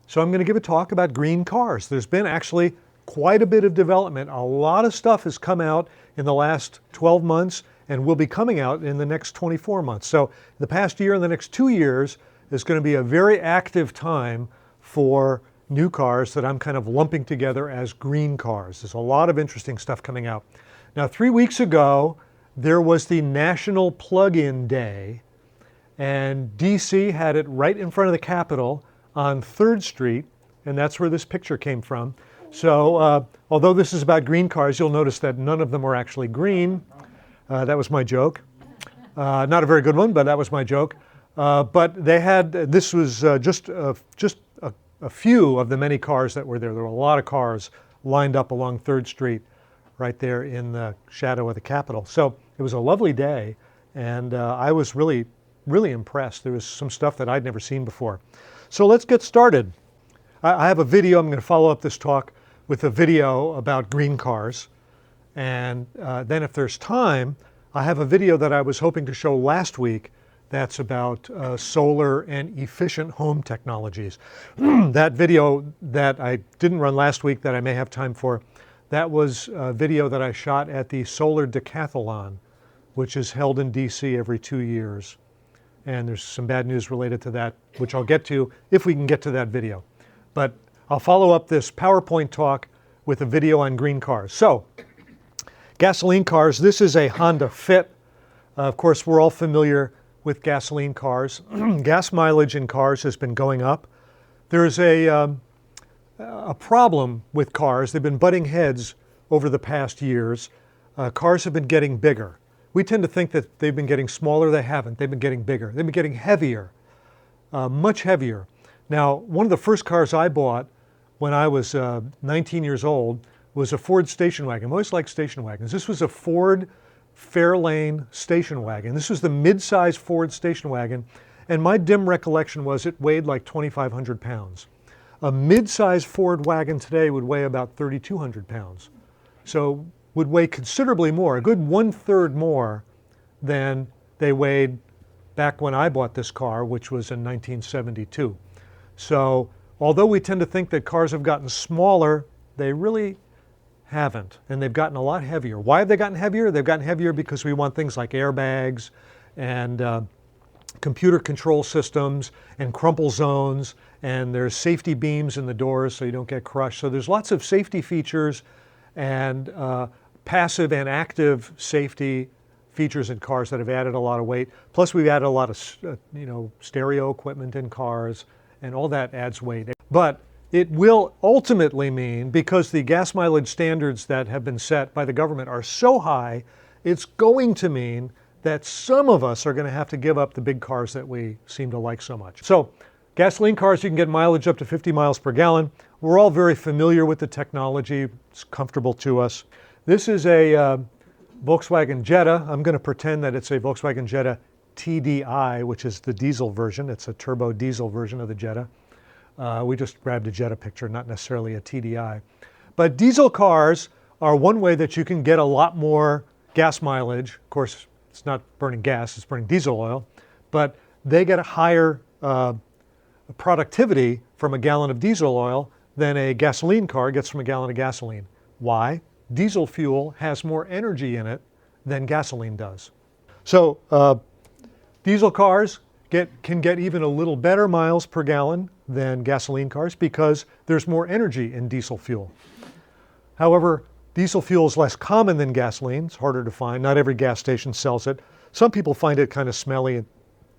So I'm going to give a talk about green cars. There's been actually quite a bit of development. A lot of stuff has come out in the last 12 months and will be coming out in the next 24 months. So the past year and the next 2 years is going to be a very active time for new cars that I'm kind of lumping together as green cars. There's a lot of interesting stuff coming out. Now, 3 weeks ago, there was the National Plug-in Day, and DC had it right in front of the Capitol on 3rd Street, and that's where this picture came from. So although this is about green cars, you'll notice that none of them were actually green. That was my joke. Not a very good one, but that was my joke. But they had, this was just a few of the many cars that were there. There were a lot of cars lined up along 3rd Street right there in the shadow of the Capitol. So it was a lovely day, and I was really, really impressed. There was some stuff that I'd never seen before. So let's get started. I have a video. I'm going to follow up this talk with a video about green cars. And then if there's time, I have a video that I was hoping to show last week that's about solar and efficient home technologies. That video that I didn't run last week that I may have time for, that was a video that I shot at the Solar Decathlon, which is held in DC every 2 years. And there's some bad news related to that, which I'll get to if we can get to that video. But I'll follow up this PowerPoint talk with a video on green cars. So, gasoline cars, this is a Honda Fit. Of course, we're all familiar with gasoline cars. Gas mileage in cars has been going up. There's a problem with cars. They've been butting heads over the past years. Cars have been getting bigger. We tend to think that they've been getting smaller. They haven't. They've been getting bigger. They've been getting heavier, much heavier. Now, one of the first cars I bought when I was 19 years old was a Ford station wagon. I always liked station wagons. This was a Ford Fairlane station wagon. This was the mid-size Ford station wagon, and my dim recollection was it weighed like 2,500 pounds. A mid-size Ford wagon today would weigh about 3,200 pounds. So would weigh considerably more, a good 1/3 more than they weighed back when I bought this car, which was in 1972. So although we tend to think that cars have gotten smaller, they really haven't, and they've gotten a lot heavier. Why have they gotten heavier? They've gotten heavier because we want things like airbags and computer control systems and crumple zones, and there's safety beams in the doors so you don't get crushed. So there's lots of safety features and passive and active safety features in cars that have added a lot of weight. Plus we've added a lot of stereo equipment in cars, and all that adds weight. But it will ultimately mean, because the gas mileage standards that have been set by the government are so high, it's going to mean that some of us are going to have to give up the big cars that we seem to like so much. So gasoline cars, you can get mileage up to 50 miles per gallon. We're all very familiar with the technology. It's comfortable to us. This is a Volkswagen Jetta. I'm going to pretend that it's a Volkswagen Jetta TDI, which is the diesel version. It's a turbo diesel version of the Jetta. We just grabbed a Jetta picture, not necessarily a TDI. But diesel cars are one way that you can get a lot more gas mileage. Of course, it's not burning gas, it's burning diesel oil. But they get a higher productivity from a gallon of diesel oil than a gasoline car gets from a gallon of gasoline. Why? Diesel fuel has more energy in it than gasoline does. So diesel cars can get even a little better miles per gallon than gasoline cars because there's more energy in diesel fuel. However, diesel fuel is less common than gasoline. It's harder to find. Not every gas station sells it. Some people find it kind of smelly and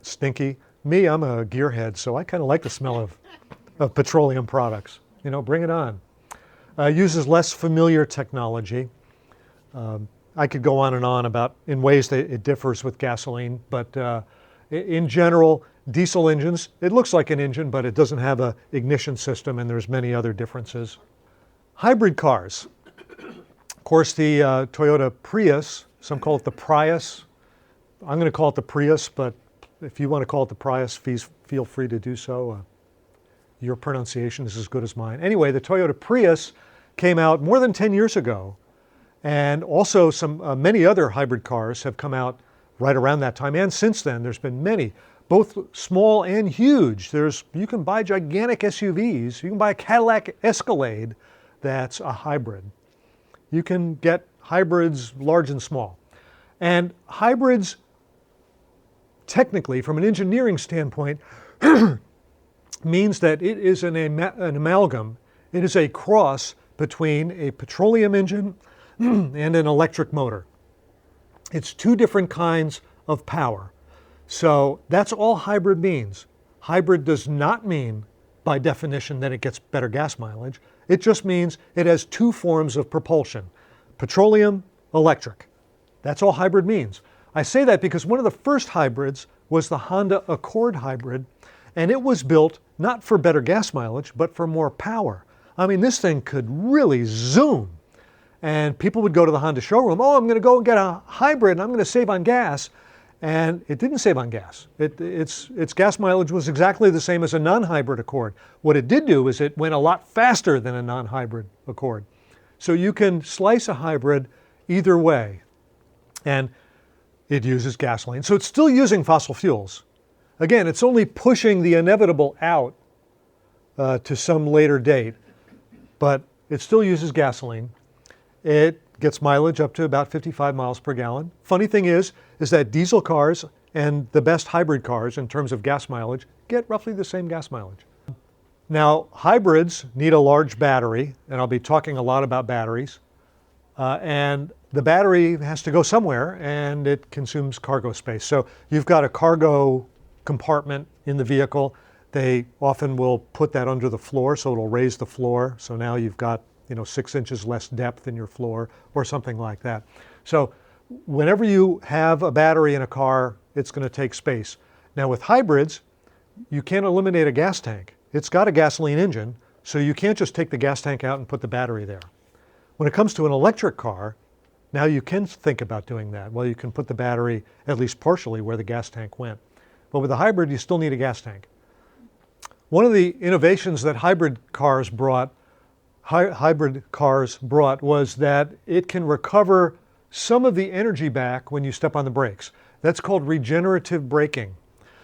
stinky. Me, I'm a gearhead, so I kind of like the smell of petroleum products. You know, bring it on. Uses less familiar technology. I could go on and on about in ways that it differs with gasoline, but in general, diesel engines, it looks like an engine, but it doesn't have an ignition system, and there's many other differences. Hybrid cars. Of course, the Toyota Prius, some call it the Prius. I'm going to call it the Prius, but if you want to call it the Prius, feel free to do so. Your pronunciation is as good as mine. Anyway, the Toyota Prius came out more than 10 years ago, and also many other hybrid cars have come out right around that time, and since then there's been many. both small and huge. You can buy gigantic SUVs. You can buy a Cadillac Escalade that's a hybrid. You can get hybrids large and small. And hybrids, technically, from an engineering standpoint, means that it is an amalgam. It is a cross between a petroleum engine and an electric motor. It's two different kinds of power. So that's all hybrid means. Hybrid does not mean, by definition, that it gets better gas mileage. It just means it has two forms of propulsion, petroleum, electric. That's all hybrid means. I say that because one of the first hybrids was the Honda Accord hybrid, and it was built not for better gas mileage, but for more power. I mean, this thing could really zoom. And people would go to the Honda showroom, oh, I'm going to go and get a hybrid and I'm going to save on gas. And it didn't save on gas. Its gas mileage was exactly the same as a non-hybrid Accord. What it did do is it went a lot faster than a non-hybrid Accord. So you can slice a hybrid either way. And it uses gasoline. So it's still using fossil fuels. Again, it's only pushing the inevitable out to some later date. But it still uses gasoline. It gets mileage up to about 55 miles per gallon. Funny thing is that diesel cars and the best hybrid cars in terms of gas mileage get roughly the same gas mileage. Now, hybrids need a large battery, and I'll be talking a lot about batteries. And the battery has to go somewhere, and it consumes cargo space. So you've got a cargo compartment in the vehicle. They often will put that under the floor, so it'll raise the floor. So now you've got 6 inches less depth in your floor or something like that. So whenever you have a battery in a car, it's going to take space. Now with hybrids, you can't eliminate a gas tank. It's got a gasoline engine, so you can't just take the gas tank out and put the battery there. When it comes to an electric car, now you can think about doing that. Well, you can put the battery at least partially where the gas tank went. But with a hybrid, you still need a gas tank. One of the innovations that hybrid cars brought was that it can recover some of the energy back when you step on the brakes. That's called regenerative braking.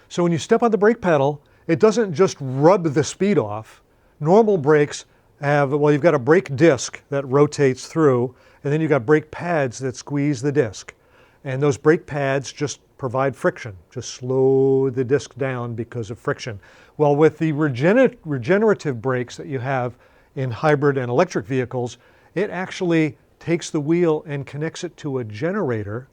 So when you step on the brake pedal, it doesn't just rub the speed off. Normal brakes you've got a brake disc that rotates through, and then you've got brake pads that squeeze the disc. And those brake pads just provide friction, just slow the disc down because of friction. Well, with the regenerative brakes that you have in hybrid and electric vehicles, it actually takes the wheel and connects it to a generator.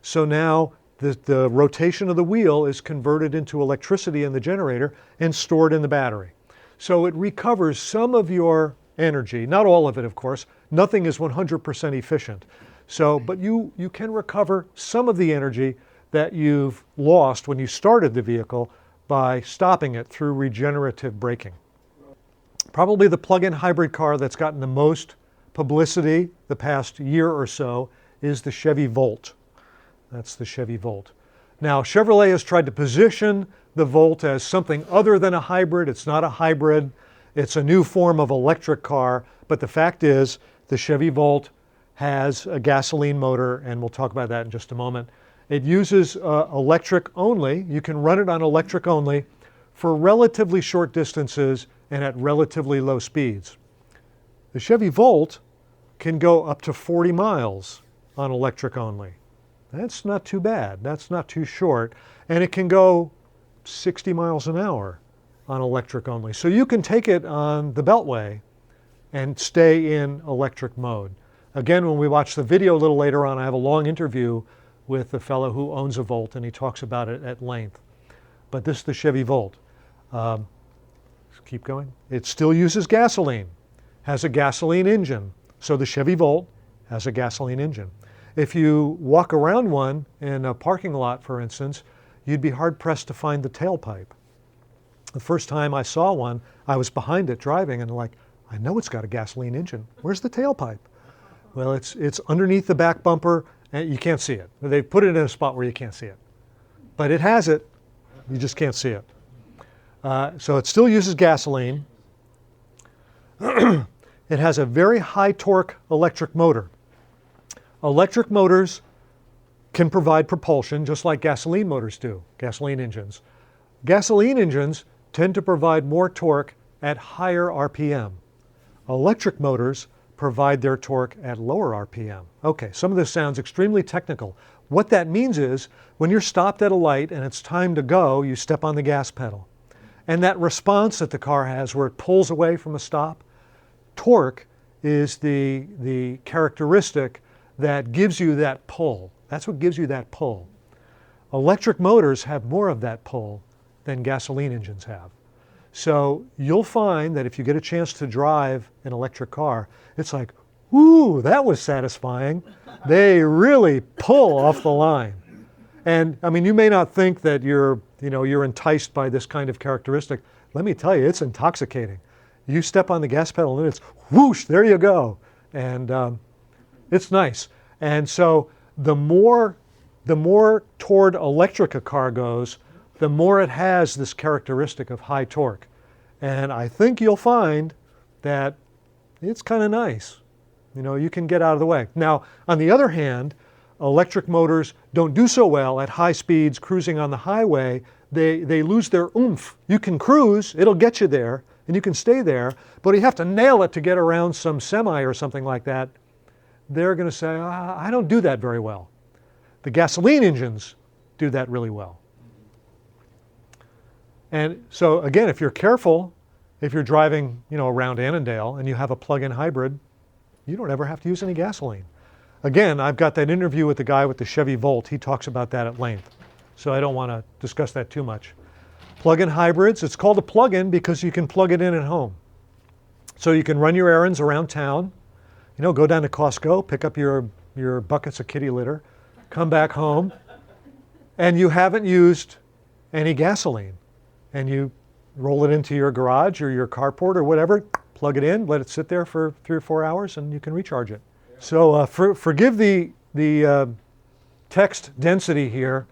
So now the rotation of the wheel is converted into electricity in the generator and stored in the battery. So it recovers some of your energy, not all of it, of course. Nothing is 100% efficient. But you can recover some of the energy that you've lost when you started the vehicle by stopping it through regenerative braking. Probably the plug-in hybrid car that's gotten the most publicity the past year or so is the Chevy Volt. That's the Chevy Volt. Now, Chevrolet has tried to position the Volt as something other than a hybrid. It's not a hybrid. It's a new form of electric car. But the fact is, the Chevy Volt has a gasoline motor, and we'll talk about that in just a moment. It uses electric only. You can run it on electric only for relatively short distances and at relatively low speeds. The Chevy Volt can go up to 40 miles on electric only. That's not too bad. That's not too short. And it can go 60 miles an hour on electric only. So you can take it on the Beltway and stay in electric mode. Again, when we watch the video a little later on, I have a long interview with the fellow who owns a Volt, and he talks about it at length. But this is the Chevy Volt. Keep going. It still uses gasoline, has a gasoline engine. So the Chevy Volt has a gasoline engine. If you walk around one in a parking lot, for instance, you'd be hard-pressed to find the tailpipe. The first time I saw one, I was behind it driving, and I know it's got a gasoline engine. Where's the tailpipe? Well, it's underneath the back bumper, and you can't see it. They've put it in a spot where you can't see it. But it has it. You just can't see it. So it still uses gasoline. It has a very high torque electric motor. Electric motors can provide propulsion just like gasoline motors do, gasoline engines. Gasoline engines tend to provide more torque at higher RPM. Electric motors provide their torque at lower RPM. Okay, some of this sounds extremely technical. What that means is when you're stopped at a light and it's time to go, you step on the gas pedal. And that response that the car has where it pulls away from a stop, torque is the characteristic that gives you that pull. That's what gives you that pull. Electric motors have more of that pull than gasoline engines have. So you'll find that if you get a chance to drive an electric car, it's like, whoo, that was satisfying. They really pull off the line. And I mean, you may not think that you're enticed by this kind of characteristic. Let me tell you, it's intoxicating. You step on the gas pedal and it's whoosh, there you go. And it's nice. And so the more toward electric a car goes, the more it has this characteristic of high torque. And I think you'll find that it's kind of nice. You can get out of the way. Now, on the other hand, electric motors don't do so well at high speeds cruising on the highway. They lose their oomph. You can cruise, it'll get you there, and you can stay there, but you have to nail it to get around some semi or something like that. They're going to say, I don't do that very well. The gasoline engines do that really well. And so again, if you're careful, if you're driving around Annandale and you have a plug-in hybrid, you don't ever have to use any gasoline. Again, I've got that interview with the guy with the Chevy Volt. He talks about that at length. So I don't want to discuss that too much. Plug-in hybrids, it's called a plug-in because you can plug it in at home. So you can run your errands around town, go down to Costco, pick up your buckets of kitty litter, come back home, and you haven't used any gasoline. And you roll it into your garage or your carport or whatever, plug it in, let it sit there for 3 or 4 hours, and you can recharge it. So forgive the text density here,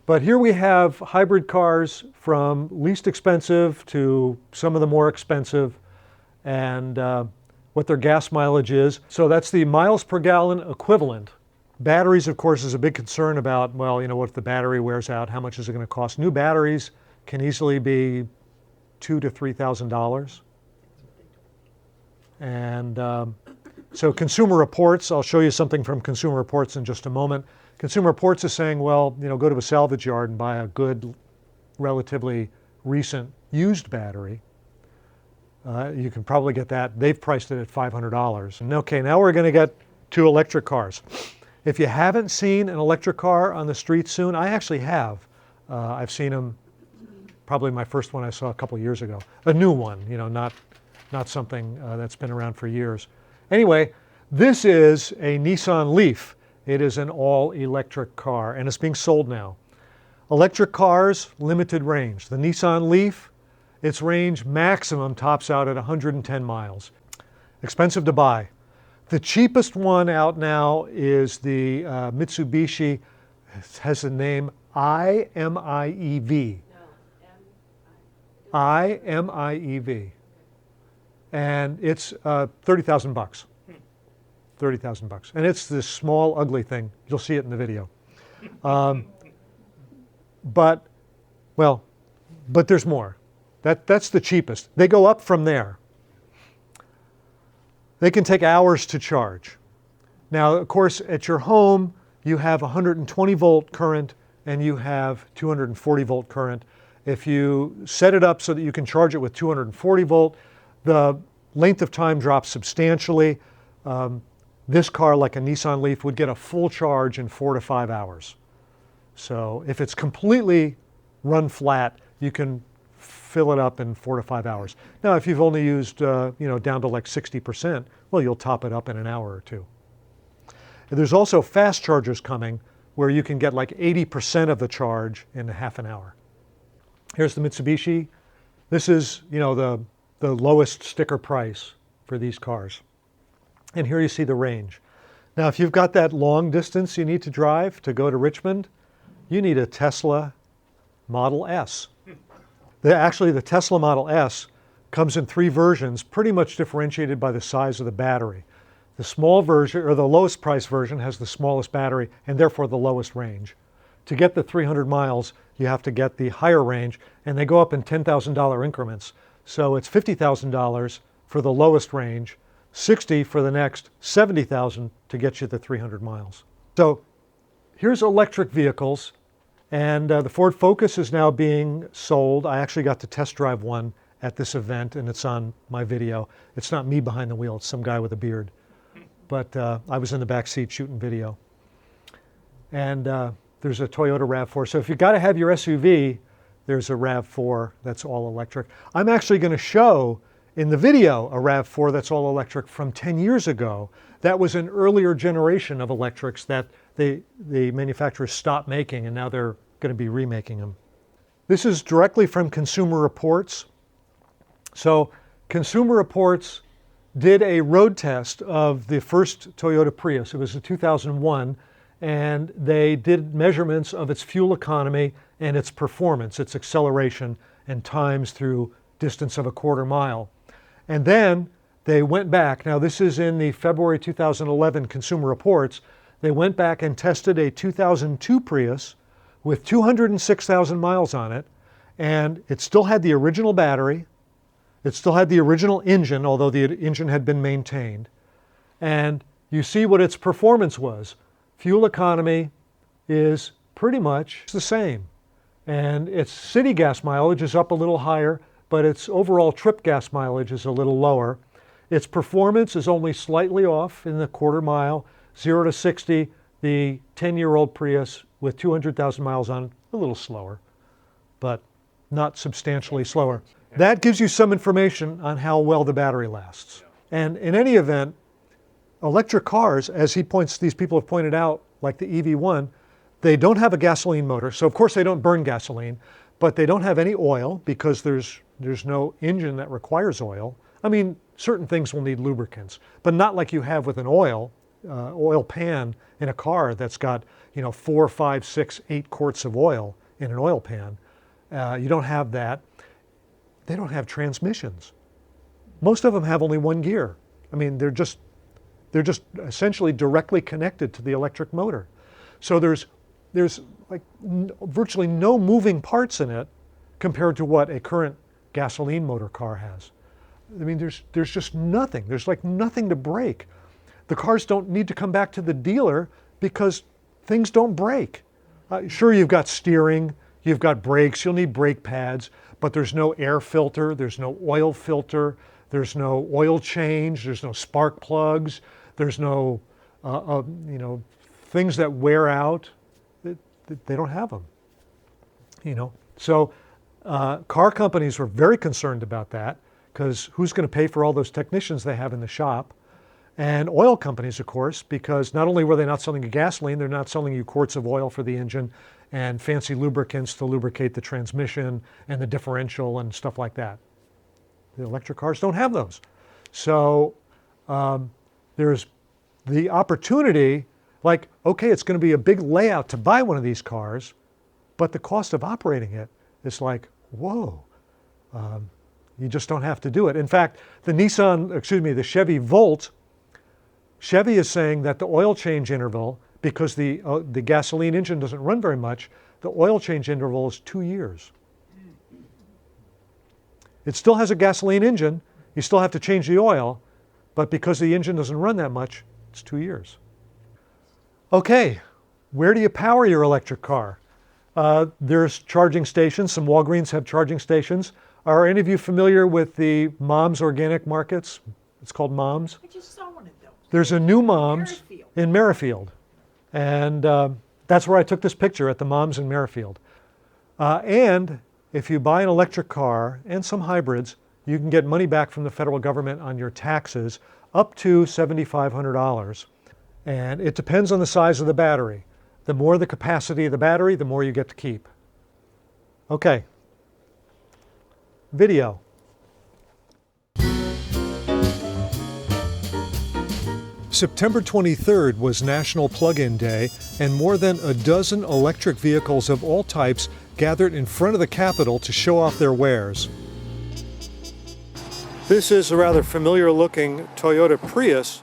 but here we have hybrid cars from least expensive to some of the more expensive and what their gas mileage is. So that's the miles per gallon equivalent. Batteries, of course, is a big concern about, well, what if the battery wears out? How much is it going to cost? New batteries can easily be $2,000 to $3,000. And so Consumer Reports, I'll show you something from Consumer Reports in just a moment. Consumer Reports is saying, well, go to a salvage yard and buy a good, relatively recent used battery. You can probably get that. They've priced it at $500. And okay, now we're going to get to electric cars. If you haven't seen an electric car on the street soon, I actually have. I've seen them. Probably my first one I saw a couple years ago. A new one, not something that's been around for years. Anyway, this is a Nissan Leaf. It is an all-electric car, and it's being sold now. Electric cars, limited range. The Nissan Leaf, its range maximum tops out at 110 miles. Expensive to buy. The cheapest one out now is the Mitsubishi, it has the name IMIEV. IMIEV. And it's $30,000. $30,000. And it's this small, ugly thing. You'll see it in the video. But there's more. That's the cheapest. They go up from there. They can take hours to charge. Now, of course, at your home, you have 120 volt current and you have 240 volt current. If you set it up so that you can charge it with 240 volt, the length of time drops substantially. This car, like a Nissan Leaf, would get a full charge in 4 to 5 hours. So if it's completely run flat, you can fill it up in 4 to 5 hours. Now, if you've only used, down to like 60%, well, you'll top it up in an hour or two. And there's also fast chargers coming where you can get like 80% of the charge in half an hour. Here's the Mitsubishi. This is, the lowest sticker price for these cars. And here you see the range. Now, if you've got that long distance you need to drive to go to Richmond, you need a Tesla Model S. Actually, the Tesla Model S comes in 3 versions, pretty much differentiated by the size of the battery. The small version, or the lowest price version, has the smallest battery and therefore the lowest range. To get the 300 miles, you have to get the higher range, and they go up in $10,000 increments. So it's $50,000 for the lowest range, $60,000 for the next, $70,000 to get you the 300 miles. So here's electric vehicles, and the Ford Focus is now being sold. I actually got to test drive one at this event, and it's on my video. It's not me behind the wheel, it's some guy with a beard. But I was in the back seat shooting video. And there's a Toyota RAV4. So if you've got to have your SUV, there's a RAV4 that's all electric. I'm actually going to show in the video a RAV4 that's all electric from 10 years ago. That was an earlier generation of electrics that the manufacturers stopped making, and now they're going to be remaking them. This is directly from Consumer Reports. So Consumer Reports did a road test of the first Toyota Prius. It was in 2001, and they did measurements of its fuel economy and its performance, its acceleration and times through distance of a quarter mile. And then they went back. Now this is in the February 2011 Consumer Reports. They went back and tested a 2002 Prius with 206,000 miles on it, and it still had the original battery. It still had the original engine, although the engine had been maintained. And you see what its performance was. Fuel economy is pretty much the same. And its city gas mileage is up a little higher, but its overall trip gas mileage is a little lower. Its performance is only slightly off in the quarter mile. 0 to 60, the 10-year-old Prius with 200,000 miles on it, a little slower, but not substantially slower. That gives you some information on how well the battery lasts. And in any event, electric cars, as these people have pointed out, like the EV1, they don't have a gasoline motor. So of course they don't burn gasoline, but they don't have any oil because there's no engine that requires oil. I mean, certain things will need lubricants, but not like you have with an oil pan in a car that's got 4, 5, 6, 8 quarts of oil in an oil pan. You don't have that. They don't have transmissions. Most of them have only one gear. I mean, they're just essentially directly connected to the electric motor. So there's like virtually no moving parts in it compared to what a current gasoline motor car has. I mean, there's just nothing. There's like nothing to break. The cars don't need to come back to the dealer because things don't break. Sure, you've got steering, you've got brakes, you'll need brake pads, but there's no air filter, there's no oil filter, there's no oil change, there's no spark plugs, there's no things that wear out. They don't have them. So car companies were very concerned about that, because who's going to pay for all those technicians they have in the shop? And oil companies, of course, because not only were they not selling you gasoline, they're not selling you quarts of oil for the engine and fancy lubricants to lubricate the transmission and the differential and stuff like that. The electric cars don't have those. So there's the opportunity, like, okay, it's going to be a big layout to buy one of these cars, but the cost of operating it is like, whoa. You just don't have to do it. In fact, the Chevy Volt, Chevy is saying that the oil change interval, because the gasoline engine doesn't run very much, the oil change interval is 2 years. It still has a gasoline engine, you still have to change the oil, but because the engine doesn't run that much, it's 2 years. Okay, where do you power your electric car? There's charging stations. Some Walgreens have charging stations. Are any of you familiar with the Mom's Organic Markets? It's called Mom's. I just saw one of those. There's a new Mom's in Merrifield. And that's where I took this picture, at the Mom's in Merrifield. And if you buy an electric car and some hybrids, you can get money back from the federal government on your taxes up to $7,500. And it depends on the size of the battery. The more the capacity of the battery, the more you get to keep. Okay. Video. September 23rd was National Plug-in Day, and more than a dozen electric vehicles of all types gathered in front of the Capitol to show off their wares. This is a rather familiar-looking Toyota Prius